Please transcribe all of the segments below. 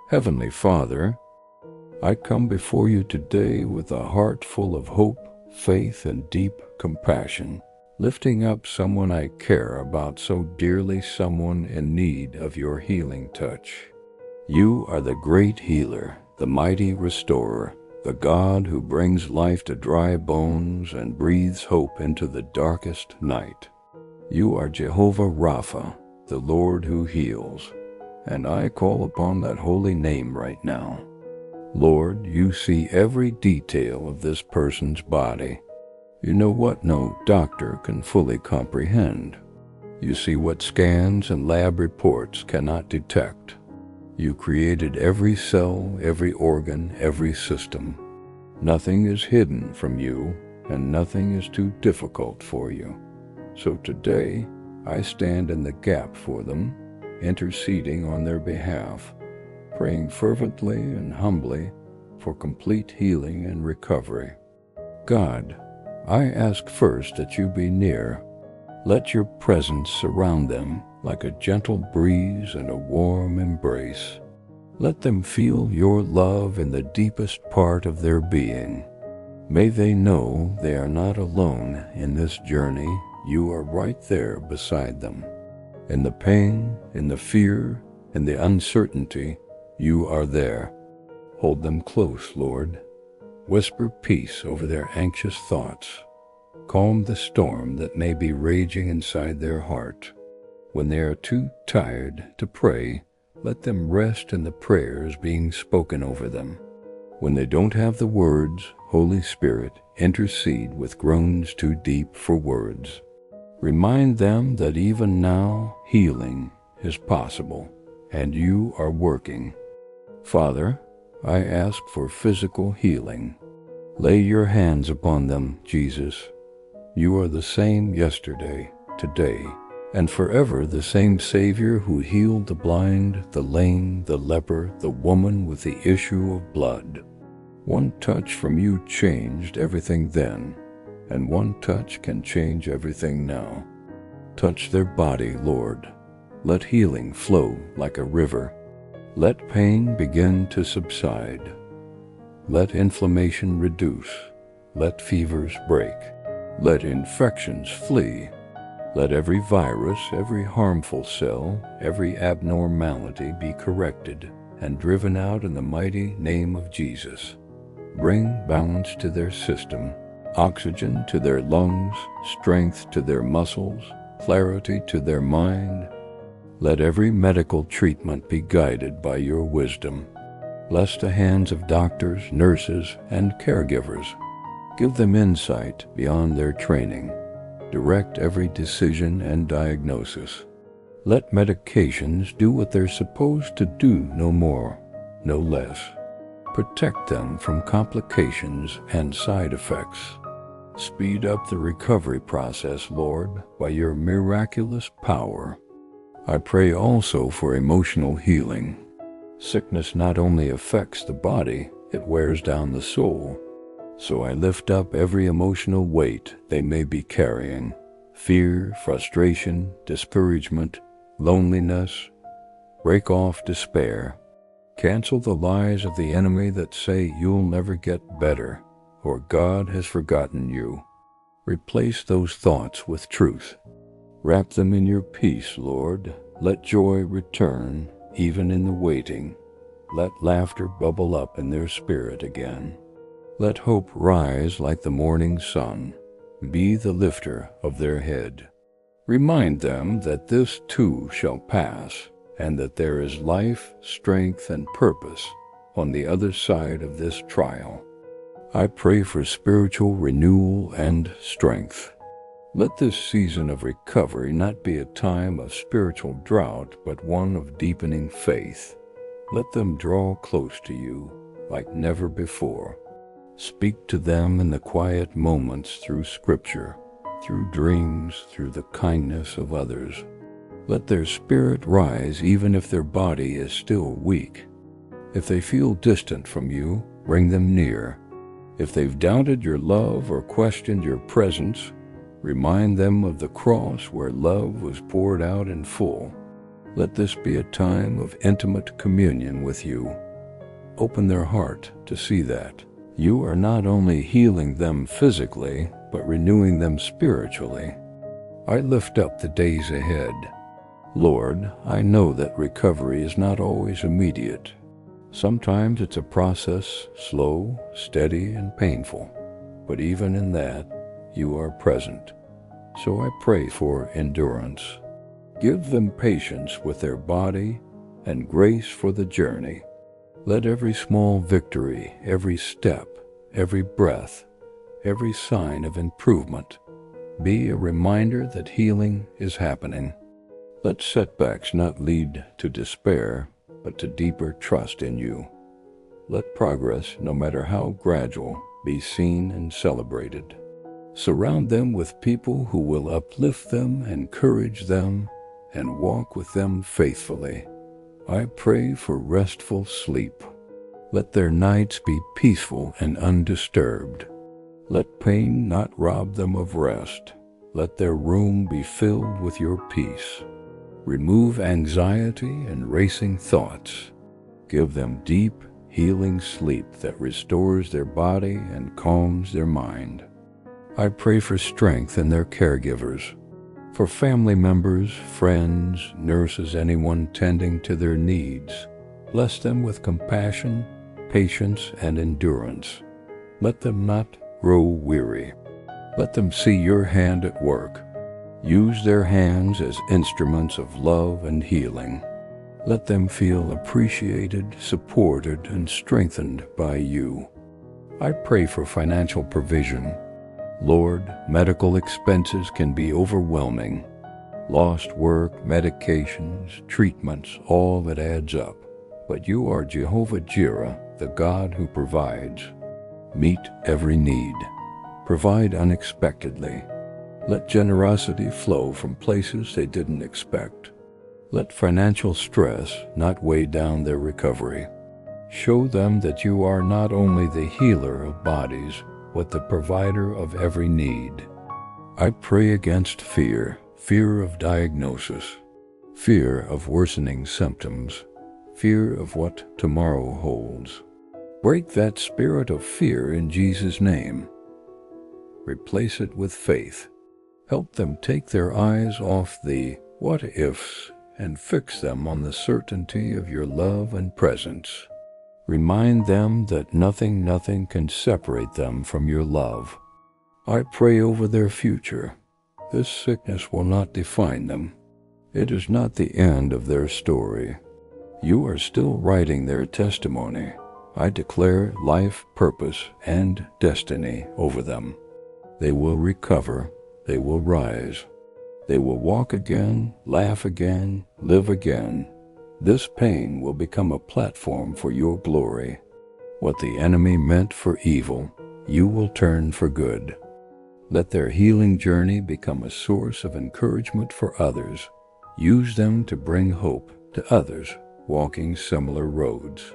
Heavenly Father, I come before you today with a heart full of hope, faith, and deep compassion, lifting up someone I care about so dearly, someone in need of your healing touch. You are the great healer, the mighty restorer, the God who brings life to dry bones and breathes hope into the darkest night. You are Jehovah Rapha, the Lord who heals, and I call upon that holy name right now. Lord, you see every detail of this person's body. You know what no doctor can fully comprehend. You see what scans and lab reports cannot detect. You created every cell, every organ, every system. Nothing is hidden from you, and nothing is too difficult for you. So today, I stand in the gap for them, interceding on their behalf, praying fervently and humbly for complete healing and recovery. God, I ask first that you be near. Let your presence surround them like a gentle breeze and a warm embrace. Let them feel your love in the deepest part of their being. May they know they are not alone in this journey. You are right there beside them. In the pain, in the fear, in the uncertainty, you are there. Hold them close, Lord. Whisper peace over their anxious thoughts. Calm the storm that may be raging inside their heart. When they are too tired to pray, let them rest in the prayers being spoken over them. When they don't have the words, Holy Spirit, intercede with groans too deep for words. Remind them that even now, healing is possible, and you are working. Father, I ask for physical healing. Lay your hands upon them, Jesus. You are the same yesterday, today, and forever the same Savior who healed the blind, the lame, the leper, the woman with the issue of blood. One touch from you changed everything then, and one touch can change everything now. Touch their body, Lord. Let healing flow like a river. Let pain begin to subside. Let inflammation reduce. Let fevers break. Let infections flee. Let every virus, every harmful cell, every abnormality be corrected and driven out in the mighty name of Jesus. Bring balance to their system, oxygen to their lungs, strength to their muscles, clarity to their mind. Let every medical treatment be guided by your wisdom. Bless the hands of doctors, nurses, and caregivers. Give them insight beyond their training. Direct every decision and diagnosis. Let medications do what they're supposed to do, no more, no less. Protect them from complications and side effects. Speed up the recovery process, Lord, by your miraculous power. I pray also for emotional healing. Sickness not only affects the body, it wears down the soul. So I lift up every emotional weight they may be carrying: fear, frustration, discouragement, loneliness. Break off despair. Cancel the lies of the enemy that say you'll never get better, or God has forgotten you. Replace those thoughts with truth. Wrap them in your peace, Lord. Let joy return, even in the waiting. Let laughter bubble up in their spirit again. Let hope rise like the morning sun. Be the lifter of their head. Remind them that this too shall pass, and that there is life, strength, and purpose on the other side of this trial. I pray for spiritual renewal and strength. Let this season of recovery not be a time of spiritual drought, but one of deepening faith. Let them draw close to you like never before. Speak to them in the quiet moments through Scripture, through dreams, through the kindness of others. Let their spirit rise even if their body is still weak. If they feel distant from you, bring them near. If they've doubted your love or questioned your presence, remind them of the cross where love was poured out in full. Let this be a time of intimate communion with you. Open their heart to see that you are not only healing them physically, but renewing them spiritually. I lift up the days ahead. Lord, I know that recovery is not always immediate. Sometimes it's a process, slow, steady, and painful. But even in that, you are present. So I pray for endurance. Give them patience with their body and grace for the journey. Let every small victory, every step, every breath, every sign of improvement be a reminder that healing is happening. Let setbacks not lead to despair, but to deeper trust in you. Let progress, no matter how gradual, be seen and celebrated. Surround them with people who will uplift them, encourage them, and walk with them faithfully. I pray for restful sleep. Let their nights be peaceful and undisturbed. Let pain not rob them of rest. Let their room be filled with your peace. Remove anxiety and racing thoughts. Give them deep, healing sleep that restores their body and calms their mind. I pray for strength in their caregivers, for family members, friends, nurses, anyone tending to their needs. Bless them with compassion, patience, and endurance. Let them not grow weary. Let them see your hand at work. Use their hands as instruments of love and healing. Let them feel appreciated, supported, and strengthened by you. I pray for financial provision. Lord, medical expenses can be overwhelming. Lost work, medications, treatments, all that adds up. But you are Jehovah Jireh, the God who provides. Meet every need. Provide unexpectedly. Let generosity flow from places they didn't expect. Let financial stress not weigh down their recovery. Show them that you are not only the healer of bodies, but the provider of every need. I pray against fear of diagnosis, fear of worsening symptoms, fear of what tomorrow holds. Break that spirit of fear in Jesus' name. Replace it with faith. Help them take their eyes off the what-ifs and fix them on the certainty of your love and presence. Remind them that nothing can separate them from your love. I pray over their future. This sickness will not define them. It is not the end of their story. You are still writing their testimony. I declare life, purpose, and destiny over them. They will recover. They will rise. They will walk again, laugh again, live again. This pain will become a platform for your glory. What the enemy meant for evil, you will turn for good. Let their healing journey become a source of encouragement for others. Use them to bring hope to others walking similar roads.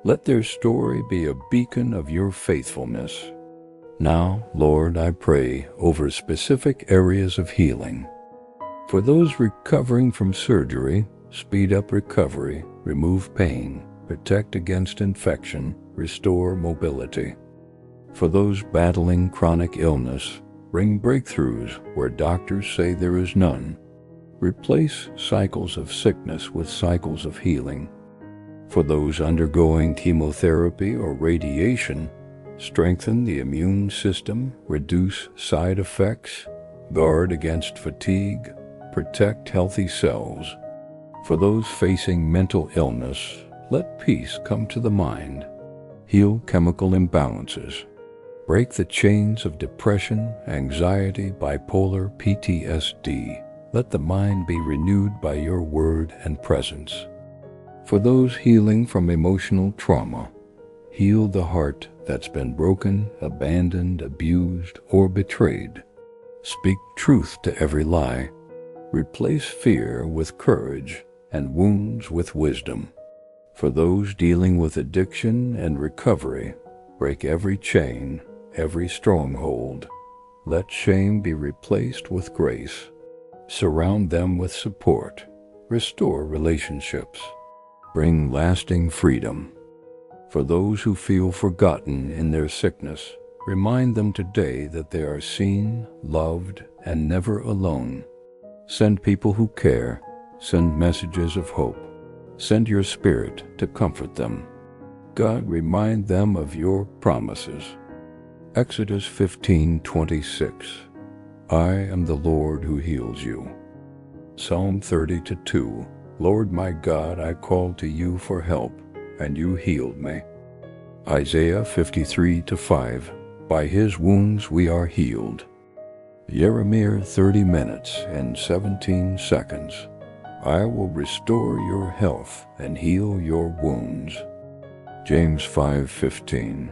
Let their story be a beacon of your faithfulness. Now, Lord, I pray over specific areas of healing. For those recovering from surgery, speed up recovery, remove pain, protect against infection, restore mobility. For those battling chronic illness, bring breakthroughs where doctors say there is none. Replace cycles of sickness with cycles of healing. For those undergoing chemotherapy or radiation, strengthen the immune system, reduce side effects, guard against fatigue, protect healthy cells. For those facing mental illness, let peace come to the mind. Heal chemical imbalances. Break the chains of depression, anxiety, bipolar, PTSD. Let the mind be renewed by your word and presence. For those healing from emotional trauma, heal the heart that's been broken, abandoned, abused, or betrayed. Speak truth to every lie. Replace fear with courage and wounds with wisdom. For those dealing with addiction and recovery, break every chain, every stronghold. Let shame be replaced with grace. Surround them with support. Restore relationships. Bring lasting freedom. For those who feel forgotten in their sickness, remind them today that they are seen, loved, and never alone. Send people who care. Send messages of hope. Send your Spirit to comfort them. God, remind them of your promises. Exodus 15:26. I am the Lord who heals you. Psalm 30:2. Lord my God, I called to you for help, and you healed me. Isaiah 53:5. By his wounds we are healed. Jeremiah 30 minutes and 17 seconds. I will restore your health and heal your wounds. James 5:15.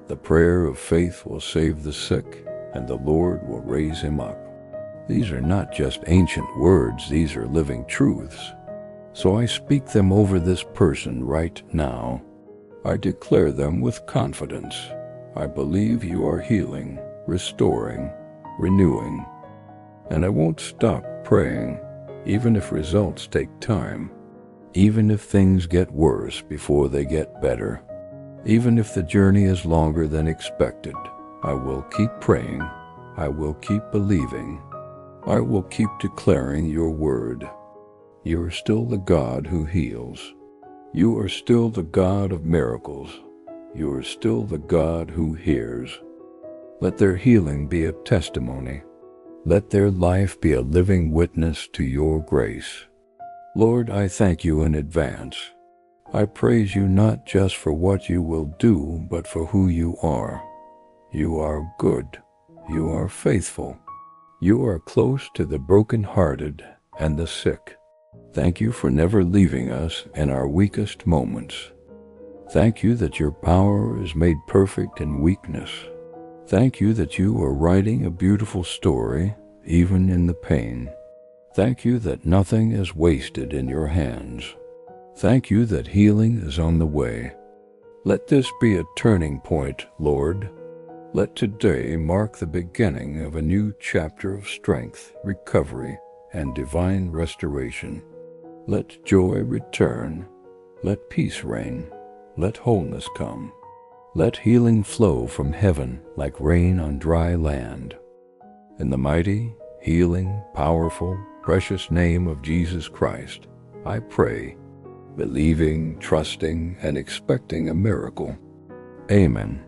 The prayer of faith will save the sick, and the Lord will raise him up. These are not just ancient words, these are living truths. So I speak them over this person right now. I declare them with confidence. I believe you are healing, restoring, renewing. And I won't stop praying, even if results take time, even if things get worse before they get better, even if the journey is longer than expected. I will keep praying. I will keep believing. I will keep declaring your word. You are still the God who heals. You are still the God of miracles. You are still the God who hears. Let their healing be a testimony. Let their life be a living witness to your grace. Lord, I thank you in advance. I praise you not just for what you will do, but for who you are. You are good. You are faithful. You are close to the brokenhearted and the sick. Thank you for never leaving us in our weakest moments. Thank you that your power is made perfect in weakness. Thank you that you are writing a beautiful story, even in the pain. Thank you that nothing is wasted in your hands. Thank you that healing is on the way. Let this be a turning point, Lord. Let today mark the beginning of a new chapter of strength, recovery, and divine restoration. Let joy return. Let peace reign. Let wholeness come. Let healing flow from heaven like rain on dry land. In the mighty, healing, powerful, precious name of Jesus Christ, I pray, believing, trusting, and expecting a miracle. Amen.